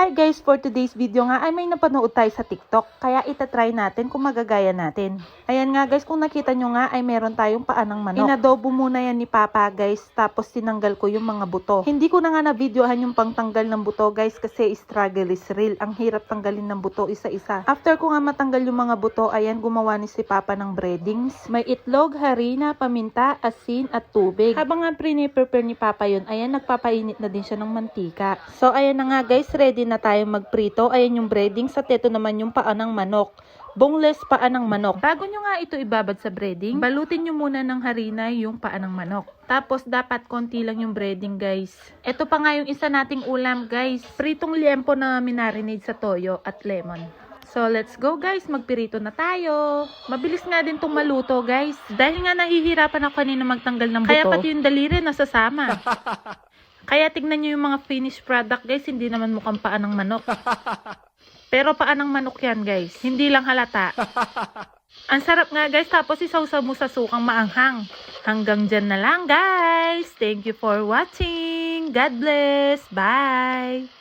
Hi guys, for today's video nga ay may napanood tayo sa TikTok. Kaya itatry natin kung magagaya natin. Ayan nga guys, kung nakita nyo nga ay meron tayong paa ng manok. Inadobo muna yan ni Papa guys, tapos tinanggal ko yung mga buto. Hindi ko na nga na-videohan yung pangtanggal ng buto guys kasi struggle is real. Ang hirap tanggalin ng buto isa-isa. After ko nga matanggal yung mga buto, ayan gumawa ni si Papa ng breadings. May itlog, harina, paminta, asin at tubig. Habang nga prepare ni Papa yun, ayan nagpapainit na din siya ng mantika. So ayan na nga guys, ready na tayo magprito. Ayan yung breadings at ito naman yung paa ng manok. Boneless paa ng manok. Bago nyo nga ito ibabad sa breading, balutin nyo muna ng harina yung paa ng manok. Tapos dapat konti lang yung breading guys. Ito pa nga yung isa nating ulam guys. Pritong liempo na minarinade sa toyo at lemon. So let's go guys, magpirito na tayo. Mabilis nga din itong maluto guys. Dahil nga nahihirapan ako kanina magtanggal ng buto. Kaya pati yung daliri nasasama. Kaya tignan nyo yung mga finished product guys, hindi naman mukhang paa ng manok. Pero paa ng manok yan guys, hindi lang halata. Ang sarap nga guys, tapos isawsaw mo sa sukang maanghang. Hanggang dyan na lang guys. Thank you for watching. God bless. Bye.